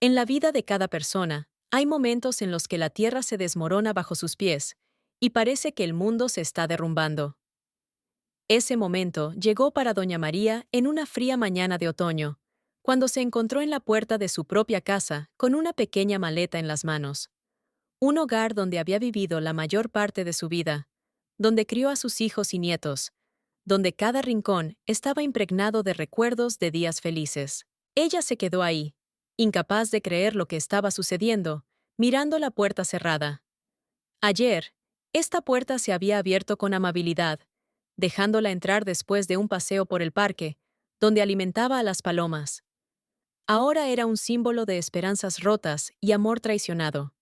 En la vida de cada persona, hay momentos en los que la tierra se desmorona bajo sus pies y parece que el mundo se está derrumbando. Ese momento llegó para doña María en una fría mañana de otoño, cuando se encontró en la puerta de su propia casa con una pequeña maleta en las manos. Un hogar donde había vivido la mayor parte de su vida, donde crió a sus hijos y nietos, donde cada rincón estaba impregnado de recuerdos de días felices. Ella se quedó ahí, incapaz de creer lo que estaba sucediendo, mirando la puerta cerrada. Ayer, esta puerta se había abierto con amabilidad, dejándola entrar después de un paseo por el parque, donde alimentaba a las palomas. Ahora era un símbolo de esperanzas rotas y amor traicionado.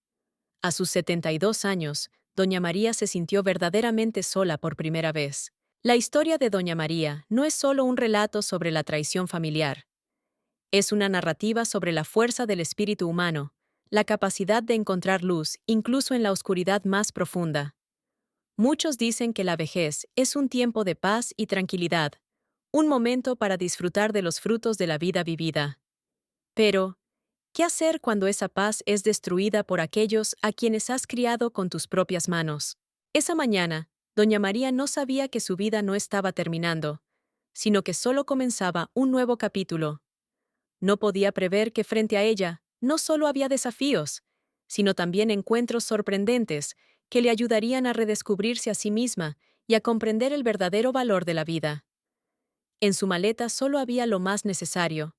A sus 72 años, doña María se sintió verdaderamente sola por primera vez. La historia de doña María no es solo un relato sobre la traición familiar. Es una narrativa sobre la fuerza del espíritu humano, la capacidad de encontrar luz incluso en la oscuridad más profunda. Muchos dicen que la vejez es un tiempo de paz y tranquilidad, un momento para disfrutar de los frutos de la vida vivida. Pero, ¿qué hacer cuando esa paz es destruida por aquellos a quienes has criado con tus propias manos? Esa mañana, doña María no sabía que su vida no estaba terminando, sino que solo comenzaba un nuevo capítulo. No podía prever que frente a ella no solo había desafíos, sino también encuentros sorprendentes que le ayudarían a redescubrirse a sí misma y a comprender el verdadero valor de la vida. En su maleta solo había lo más necesario: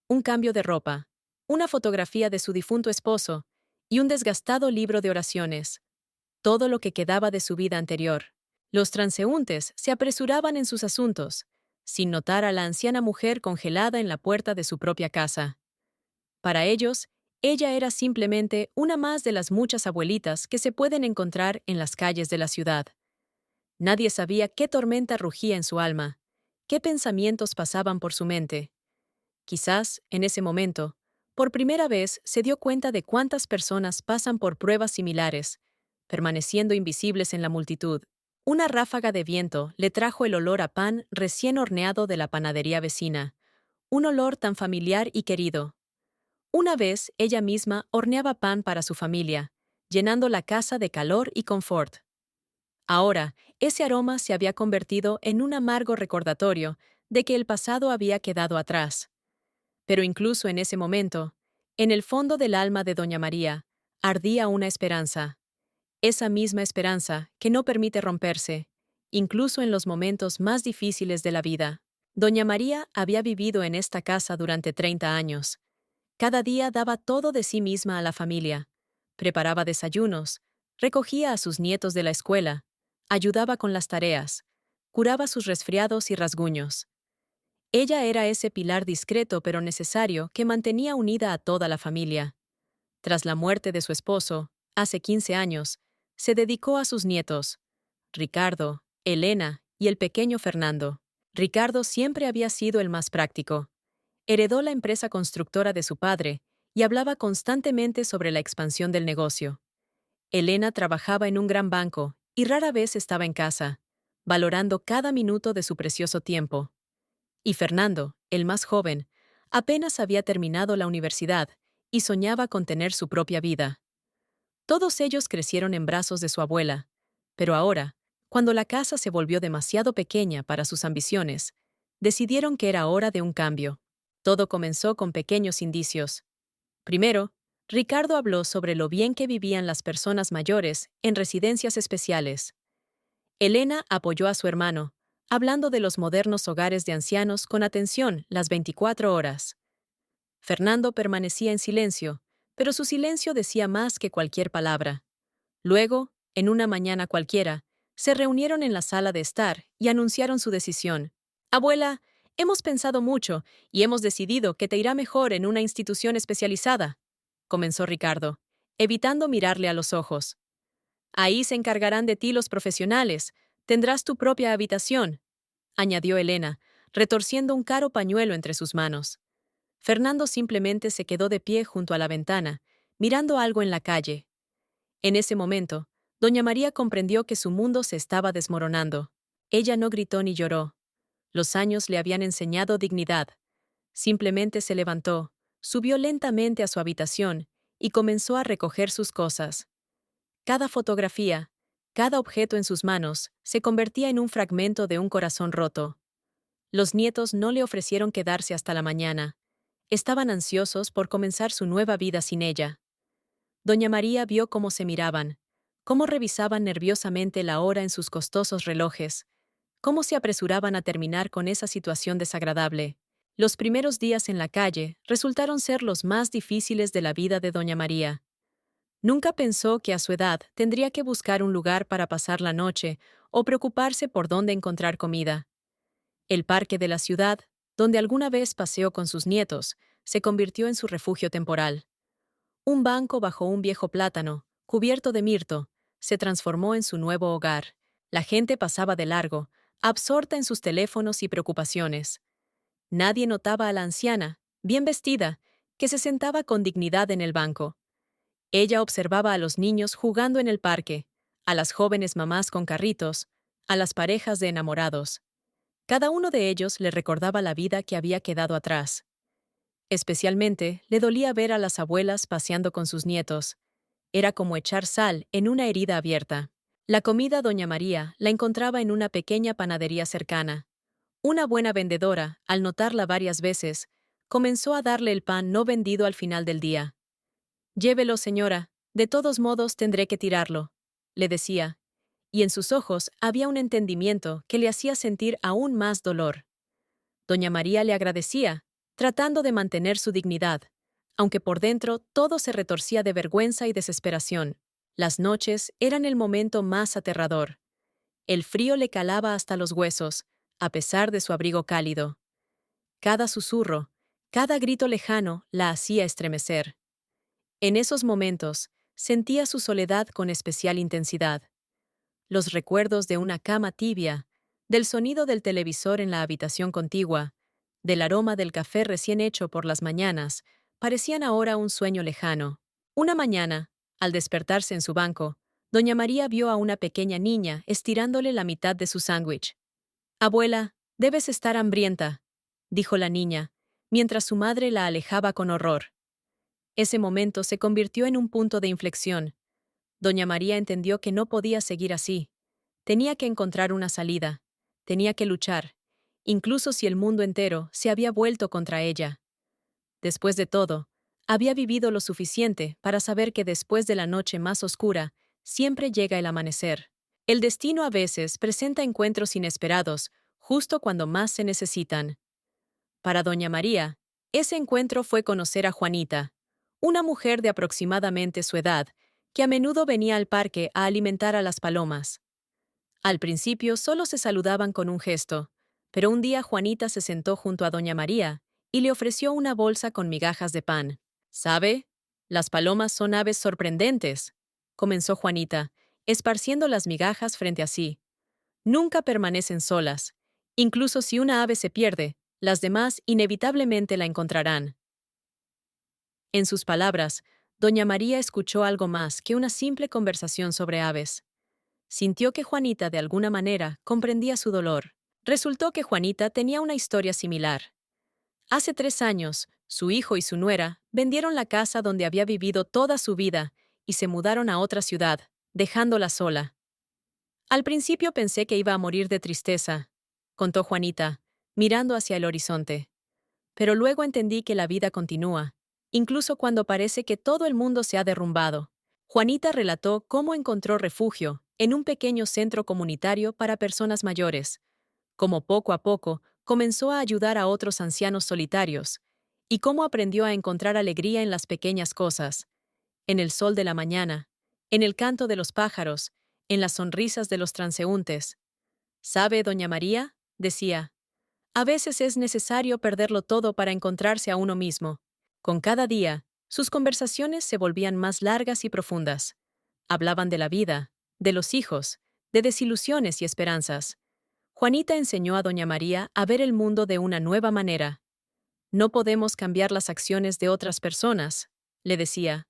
un cambio de ropa, una fotografía de su difunto esposo y un desgastado libro de oraciones, todo lo que quedaba de su vida anterior. Los transeúntes se apresuraban en sus asuntos, sin notar a la anciana mujer congelada en la puerta de su propia casa. Para ellos, ella era simplemente una más de las muchas abuelitas que se pueden encontrar en las calles de la ciudad. Nadie sabía qué tormenta rugía en su alma, qué pensamientos pasaban por su mente. Quizás, en ese momento, por primera vez se dio cuenta de cuántas personas pasan por pruebas similares, permaneciendo invisibles en la multitud. Una ráfaga de viento le trajo el olor a pan recién horneado de la panadería vecina, un olor tan familiar y querido. Una vez ella misma horneaba pan para su familia, llenando la casa de calor y confort. Ahora, ese aroma se había convertido en un amargo recordatorio de que el pasado había quedado atrás. Pero incluso en ese momento, en el fondo del alma de doña María, ardía una esperanza. Esa misma esperanza que no permite romperse, incluso en los momentos más difíciles de la vida. Doña María había vivido en esta casa durante 30 años. Cada día daba todo de sí misma a la familia. Preparaba desayunos, recogía a sus nietos de la escuela, ayudaba con las tareas, curaba sus resfriados y rasguños. Ella era ese pilar discreto pero necesario que mantenía unida a toda la familia. Tras la muerte de su esposo, hace 15 años, se dedicó a sus nietos, Ricardo, Elena y el pequeño Fernando. Ricardo siempre había sido el más práctico. Heredó la empresa constructora de su padre y hablaba constantemente sobre la expansión del negocio. Elena trabajaba en un gran banco y rara vez estaba en casa, valorando cada minuto de su precioso tiempo. Y Fernando, el más joven, apenas había terminado la universidad y soñaba con tener su propia vida. Todos ellos crecieron en brazos de su abuela, pero ahora, cuando la casa se volvió demasiado pequeña para sus ambiciones, decidieron que era hora de un cambio. Todo comenzó con pequeños indicios. Primero, Ricardo habló sobre lo bien que vivían las personas mayores en residencias especiales. Elena apoyó a su hermano, hablando de los modernos hogares de ancianos con atención las 24 horas. Fernando permanecía en silencio, pero su silencio decía más que cualquier palabra. Luego, en una mañana cualquiera, se reunieron en la sala de estar y anunciaron su decisión. Abuela, hemos pensado mucho y hemos decidido que te irá mejor en una institución especializada, comenzó Ricardo, evitando mirarle a los ojos. Ahí se encargarán de ti los profesionales. Tendrás tu propia habitación, añadió Elena, retorciendo un caro pañuelo entre sus manos. Fernando simplemente se quedó de pie junto a la ventana, mirando algo en la calle. En ese momento, doña María comprendió que su mundo se estaba desmoronando. Ella no gritó ni lloró. Los años le habían enseñado dignidad. Simplemente se levantó, subió lentamente a su habitación y comenzó a recoger sus cosas. Cada fotografía, cada objeto en sus manos, se convertía en un fragmento de un corazón roto. Los nietos no le ofrecieron quedarse hasta la mañana. Estaban ansiosos por comenzar su nueva vida sin ella. Doña María vio cómo se miraban, cómo revisaban nerviosamente la hora en sus costosos relojes, cómo se apresuraban a terminar con esa situación desagradable. Los primeros días en la calle resultaron ser los más difíciles de la vida de Doña María. Nunca pensó que a su edad tendría que buscar un lugar para pasar la noche o preocuparse por dónde encontrar comida. El parque de la ciudad, donde alguna vez paseó con sus nietos, se convirtió en su refugio temporal. Un banco bajo un viejo plátano, cubierto de mirto, se transformó en su nuevo hogar. La gente pasaba de largo, absorta en sus teléfonos y preocupaciones. Nadie notaba a la anciana, bien vestida, que se sentaba con dignidad en el banco. Ella observaba a los niños jugando en el parque, a las jóvenes mamás con carritos, a las parejas de enamorados. Cada uno de ellos le recordaba la vida que había quedado atrás. Especialmente le dolía ver a las abuelas paseando con sus nietos. Era como echar sal en una herida abierta. La comida Doña María la encontraba en una pequeña panadería cercana. Una buena vendedora, al notarla varias veces, comenzó a darle el pan no vendido al final del día. «Llévelo, señora, de todos modos tendré que tirarlo», le decía, y en sus ojos había un entendimiento que le hacía sentir aún más dolor. Doña María le agradecía, tratando de mantener su dignidad, aunque por dentro todo se retorcía de vergüenza y desesperación. Las noches eran el momento más aterrador. El frío le calaba hasta los huesos, a pesar de su abrigo cálido. Cada susurro, cada grito lejano la hacía estremecer. En esos momentos, sentía su soledad con especial intensidad. Los recuerdos de una cama tibia, del sonido del televisor en la habitación contigua, del aroma del café recién hecho por las mañanas, parecían ahora un sueño lejano. Una mañana, al despertarse en su banco, Doña María vio a una pequeña niña estirándole la mitad de su sándwich. «Abuela, debes estar hambrienta», dijo la niña, mientras su madre la alejaba con horror. Ese momento se convirtió en un punto de inflexión. Doña María entendió que no podía seguir así. Tenía que encontrar una salida. Tenía que luchar, incluso si el mundo entero se había vuelto contra ella. Después de todo, había vivido lo suficiente para saber que después de la noche más oscura, siempre llega el amanecer. El destino a veces presenta encuentros inesperados, justo cuando más se necesitan. Para Doña María, ese encuentro fue conocer a Juanita, una mujer de aproximadamente su edad, que a menudo venía al parque a alimentar a las palomas. Al principio solo se saludaban con un gesto, pero un día Juanita se sentó junto a Doña María y le ofreció una bolsa con migajas de pan. «¿Sabe? Las palomas son aves sorprendentes», comenzó Juanita, esparciendo las migajas frente a sí. «Nunca permanecen solas. Incluso si una ave se pierde, las demás inevitablemente la encontrarán». En sus palabras, Doña María escuchó algo más que una simple conversación sobre aves. Sintió que Juanita de alguna manera comprendía su dolor. Resultó que Juanita tenía una historia similar. Hace 3 años, su hijo y su nuera vendieron la casa donde había vivido toda su vida y se mudaron a otra ciudad, dejándola sola. «Al principio pensé que iba a morir de tristeza», contó Juanita, mirando hacia el horizonte. «Pero luego entendí que la vida continúa, incluso cuando parece que todo el mundo se ha derrumbado». Juanita relató cómo encontró refugio en un pequeño centro comunitario para personas mayores, cómo poco a poco comenzó a ayudar a otros ancianos solitarios, y cómo aprendió a encontrar alegría en las pequeñas cosas, en el sol de la mañana, en el canto de los pájaros, en las sonrisas de los transeúntes. «¿Sabe, Doña María?», decía, «a veces es necesario perderlo todo para encontrarse a uno mismo». Con cada día, sus conversaciones se volvían más largas y profundas. Hablaban de la vida, de los hijos, de desilusiones y esperanzas. Juanita enseñó a Doña María a ver el mundo de una nueva manera. «No podemos cambiar las acciones de otras personas», le decía,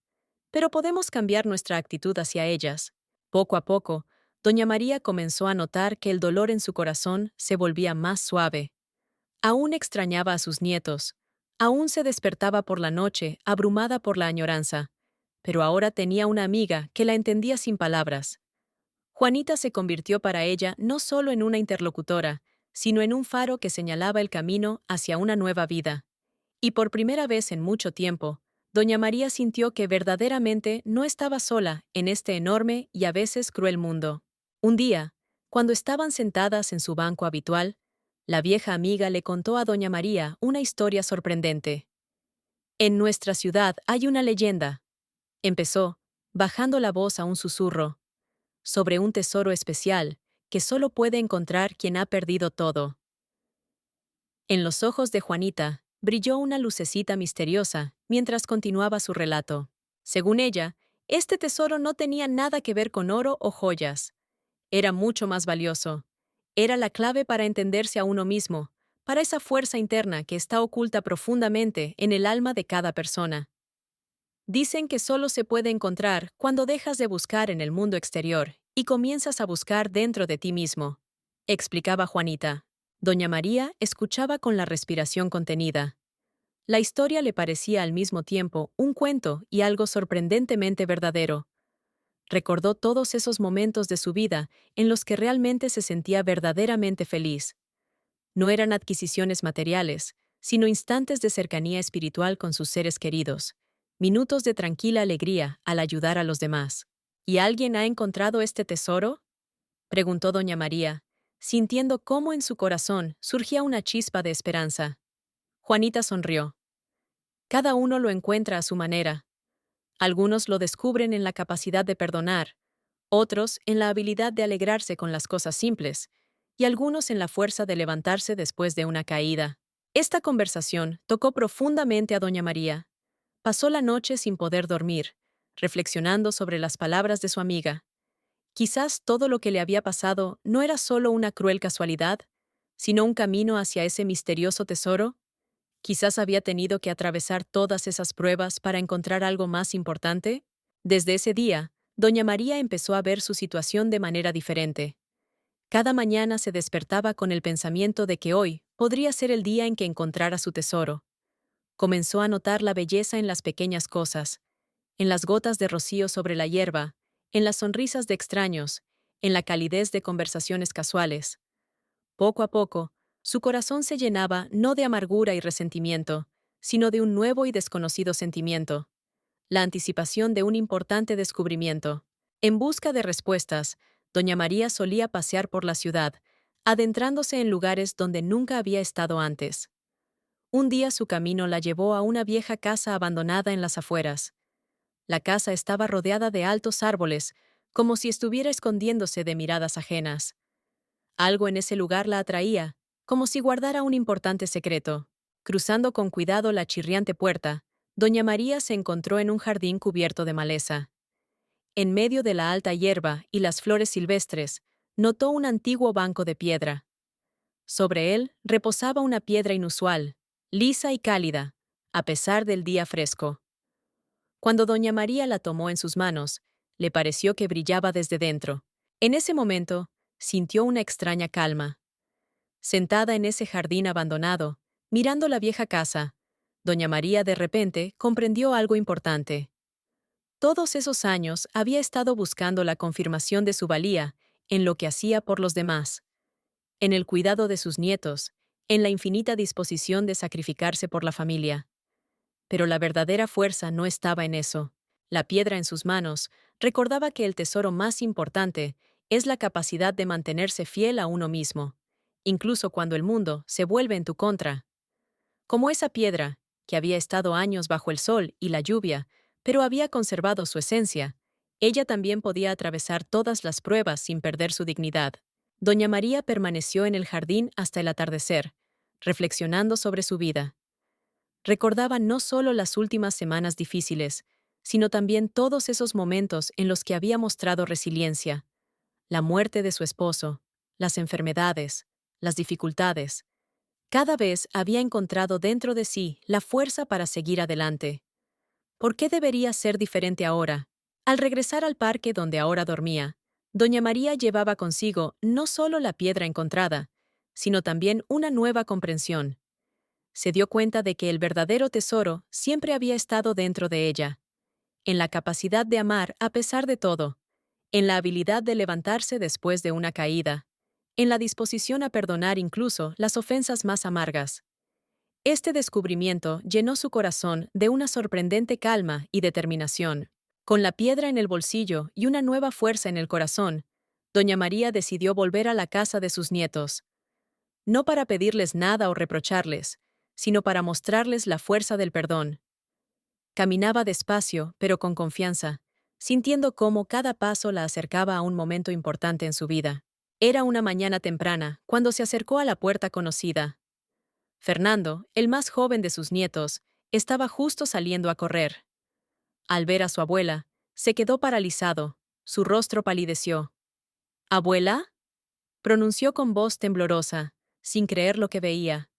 «pero podemos cambiar nuestra actitud hacia ellas». Poco a poco, Doña María comenzó a notar que el dolor en su corazón se volvía más suave. Aún extrañaba a sus nietos, Aún se despertaba por la noche, abrumada por la añoranza, pero ahora tenía una amiga que la entendía sin palabras. Juanita se convirtió para ella no solo en una interlocutora, sino en un faro que señalaba el camino hacia una nueva vida. Y por primera vez en mucho tiempo, doña María sintió que verdaderamente no estaba sola en este enorme y a veces cruel mundo. Un día, cuando estaban sentadas en su banco habitual, la vieja amiga le contó a doña María una historia sorprendente. En nuestra ciudad hay una leyenda, empezó, bajando la voz a un susurro, sobre un tesoro especial que solo puede encontrar quien ha perdido todo. En los ojos de Juanita brilló una lucecita misteriosa mientras continuaba su relato. Según ella, este tesoro no tenía nada que ver con oro o joyas. Era mucho más valioso. Era la clave para entenderse a uno mismo, para esa fuerza interna que está oculta profundamente en el alma de cada persona. Dicen que solo se puede encontrar cuando dejas de buscar en el mundo exterior y comienzas a buscar dentro de ti mismo, explicaba Juanita. Doña María escuchaba con la respiración contenida. La historia le parecía al mismo tiempo un cuento y algo sorprendentemente verdadero. Recordó todos esos momentos de su vida en los que realmente se sentía verdaderamente feliz. No eran adquisiciones materiales, sino instantes de cercanía espiritual con sus seres queridos, minutos de tranquila alegría al ayudar a los demás. ¿Y alguien ha encontrado este tesoro?, preguntó doña María, sintiendo cómo en su corazón surgía una chispa de esperanza. Juanita sonrió. Cada uno lo encuentra a su manera. Algunos lo descubren en la capacidad de perdonar, otros en la habilidad de alegrarse con las cosas simples, y algunos en la fuerza de levantarse después de una caída. Esta conversación tocó profundamente a doña María. Pasó la noche sin poder dormir, reflexionando sobre las palabras de su amiga. Quizás todo lo que le había pasado no era solo una cruel casualidad, sino un camino hacia ese misterioso tesoro. Quizás había tenido que atravesar todas esas pruebas para encontrar algo más importante. Desde ese día, doña María empezó a ver su situación de manera diferente. Cada mañana se despertaba con el pensamiento de que hoy podría ser el día en que encontrara su tesoro. Comenzó a notar la belleza en las pequeñas cosas, en las gotas de rocío sobre la hierba, en las sonrisas de extraños, en la calidez de conversaciones casuales. Poco a poco, su corazón se llenaba no de amargura y resentimiento, sino de un nuevo y desconocido sentimiento, la anticipación de un importante descubrimiento. En busca de respuestas, doña María solía pasear por la ciudad, adentrándose en lugares donde nunca había estado antes. Un día su camino la llevó a una vieja casa abandonada en las afueras. La casa estaba rodeada de altos árboles, como si estuviera escondiéndose de miradas ajenas. Algo en ese lugar la atraía, como si guardara un importante secreto. Cruzando con cuidado la chirriante puerta, doña María se encontró en un jardín cubierto de maleza. En medio de la alta hierba y las flores silvestres, notó un antiguo banco de piedra. Sobre él reposaba una piedra inusual, lisa y cálida, a pesar del día fresco. Cuando doña María la tomó en sus manos, le pareció que brillaba desde dentro. En ese momento, sintió una extraña calma. Sentada en ese jardín abandonado, mirando la vieja casa, doña María de repente comprendió algo importante. Todos esos años había estado buscando la confirmación de su valía en lo que hacía por los demás, en el cuidado de sus nietos, en la infinita disposición de sacrificarse por la familia. Pero la verdadera fuerza no estaba en eso. La piedra en sus manos recordaba que el tesoro más importante es la capacidad de mantenerse fiel a uno mismo, incluso cuando el mundo se vuelve en tu contra. Como esa piedra, que había estado años bajo el sol y la lluvia, pero había conservado su esencia, ella también podía atravesar todas las pruebas sin perder su dignidad. Doña María permaneció en el jardín hasta el atardecer, reflexionando sobre su vida. Recordaba no solo las últimas semanas difíciles, sino también todos esos momentos en los que había mostrado resiliencia. La muerte de su esposo, las enfermedades, las dificultades. Cada vez había encontrado dentro de sí la fuerza para seguir adelante. ¿Por qué debería ser diferente ahora? Al regresar al parque donde ahora dormía, doña María llevaba consigo no solo la piedra encontrada, sino también una nueva comprensión. se dio cuenta de que el verdadero tesoro siempre había estado dentro de ella, en la capacidad de amar a pesar de todo, en la habilidad de levantarse después de una caída, en la disposición a perdonar incluso las ofensas más amargas. Este descubrimiento llenó su corazón de una sorprendente calma y determinación. Con la piedra en el bolsillo y una nueva fuerza en el corazón, doña María decidió volver a la casa de sus nietos, no para pedirles nada o reprocharles, sino para mostrarles la fuerza del perdón. Caminaba despacio, pero con confianza, sintiendo cómo cada paso la acercaba a un momento importante en su vida. Era una mañana temprana, cuando se acercó a la puerta conocida. Fernando, el más joven de sus nietos, estaba justo saliendo a correr. Al ver a su abuela, se quedó paralizado, su rostro palideció. ¿Abuela?, pronunció con voz temblorosa, sin creer lo que veía.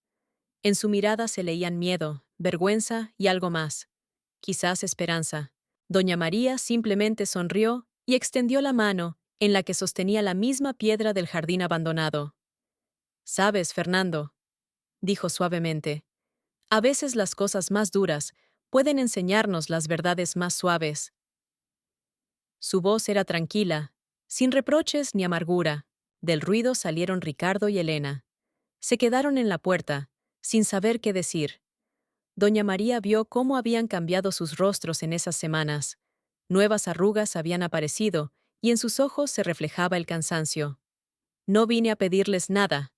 En su mirada se leían miedo, vergüenza y algo más, quizás esperanza. Doña María simplemente sonrió y extendió la mano, en la que sostenía la misma piedra del jardín abandonado. «Sabes, Fernando», dijo suavemente, «a veces las cosas más duras pueden enseñarnos las verdades más suaves». Su voz era tranquila, sin reproches ni amargura. Del ruido salieron Ricardo y Elena. Se quedaron en la puerta, sin saber qué decir. Doña María vio cómo habían cambiado sus rostros en esas semanas. Nuevas arrugas habían aparecido, y en sus ojos se reflejaba el cansancio. «No vine a pedirles nada»,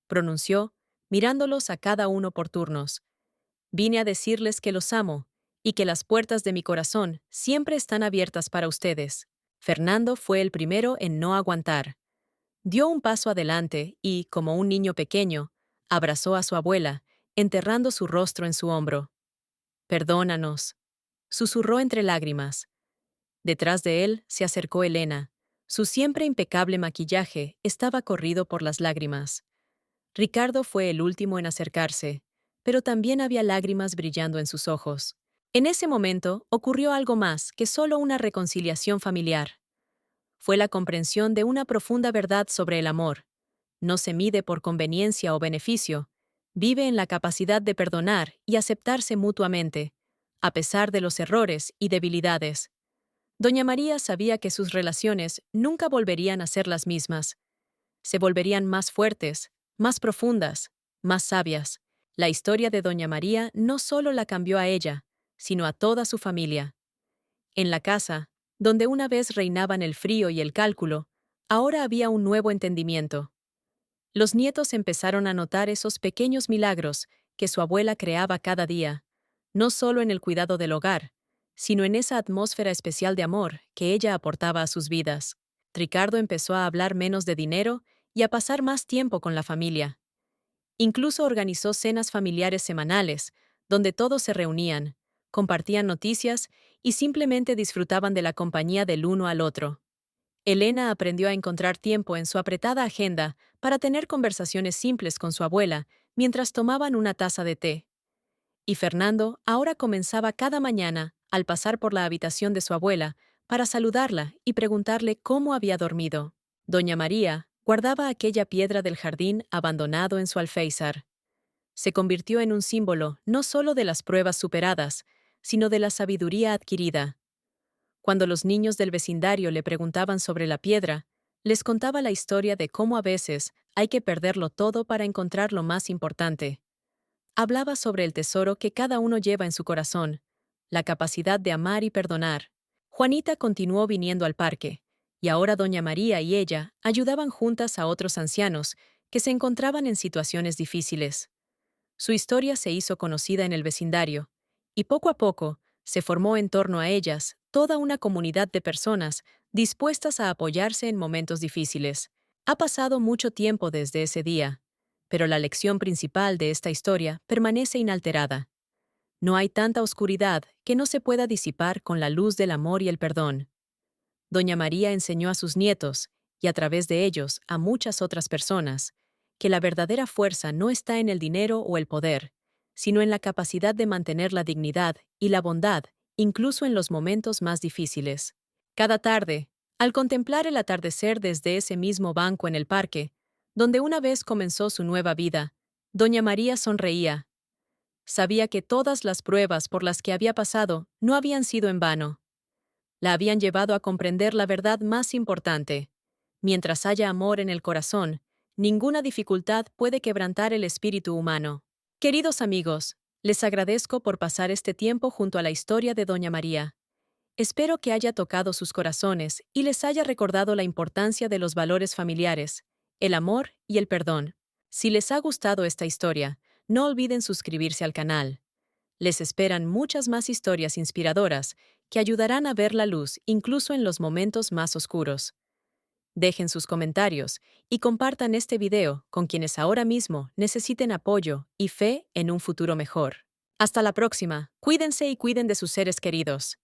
pronunció, mirándolos a cada uno por turnos. «Vine a decirles que los amo, y que las puertas de mi corazón siempre están abiertas para ustedes». Fernando fue el primero en no aguantar. Dio un paso adelante y, como un niño pequeño, abrazó a su abuela, enterrando su rostro en su hombro. «Perdónanos», susurró entre lágrimas. Detrás de él se acercó Elena. Su siempre impecable maquillaje estaba corrido por las lágrimas. Ricardo fue el último en acercarse, pero también había lágrimas brillando en sus ojos. En ese momento ocurrió algo más que solo una reconciliación familiar. Fue la comprensión de una profunda verdad sobre el amor. No se mide por conveniencia o beneficio, vive en la capacidad de perdonar y aceptarse mutuamente, a pesar de los errores y debilidades. Doña María sabía que sus relaciones nunca volverían a ser las mismas. Se volverían más fuertes, más profundas, más sabias. La historia de Doña María no solo la cambió a ella, sino a toda su familia. En la casa, donde una vez reinaban el frío y el cálculo, ahora había un nuevo entendimiento. Los nietos empezaron a notar esos pequeños milagros que su abuela creaba cada día, no solo en el cuidado del hogar, sino en esa atmósfera especial de amor que ella aportaba a sus vidas. Ricardo empezó a hablar menos de dinero y a pasar más tiempo con la familia. Incluso organizó cenas familiares semanales, donde todos se reunían, compartían noticias y simplemente disfrutaban de la compañía del uno al otro. Elena aprendió a encontrar tiempo en su apretada agenda para tener conversaciones simples con su abuela mientras tomaban una taza de té. Y Fernando ahora comenzaba cada mañana, al pasar por la habitación de su abuela, para saludarla y preguntarle cómo había dormido. Doña María guardaba aquella piedra del jardín abandonado en su alféizar. Se convirtió en un símbolo no solo de las pruebas superadas, sino de la sabiduría adquirida. Cuando los niños del vecindario le preguntaban sobre la piedra, les contaba la historia de cómo a veces hay que perderlo todo para encontrar lo más importante. Hablaba sobre el tesoro que cada uno lleva en su corazón, la capacidad de amar y perdonar. Juanita continuó viniendo al parque, y ahora doña María y ella ayudaban juntas a otros ancianos que se encontraban en situaciones difíciles. Su historia se hizo conocida en el vecindario, y poco a poco se formó en torno a ellas toda una comunidad de personas dispuestas a apoyarse en momentos difíciles. Ha pasado mucho tiempo desde ese día, pero la lección principal de esta historia permanece inalterada. No hay tanta oscuridad que no se pueda disipar con la luz del amor y el perdón. Doña María enseñó a sus nietos, y a través de ellos a muchas otras personas, que la verdadera fuerza no está en el dinero o el poder, sino en la capacidad de mantener la dignidad y la bondad, incluso en los momentos más difíciles. Cada tarde, al contemplar el atardecer desde ese mismo banco en el parque, donde una vez comenzó su nueva vida, doña María sonreía. Sabía que todas las pruebas por las que había pasado no habían sido en vano. La habían llevado a comprender la verdad más importante. Mientras haya amor en el corazón, ninguna dificultad puede quebrantar el espíritu humano. Queridos amigos, les agradezco por pasar este tiempo junto a la historia de Doña María. Espero que haya tocado sus corazones y les haya recordado la importancia de los valores familiares, el amor y el perdón. Si les ha gustado esta historia, no olviden suscribirse al canal. Les esperan muchas más historias inspiradoras que ayudarán a ver la luz incluso en los momentos más oscuros. Dejen sus comentarios y compartan este video con quienes ahora mismo necesiten apoyo y fe en un futuro mejor. Hasta la próxima. Cuídense y cuiden de sus seres queridos.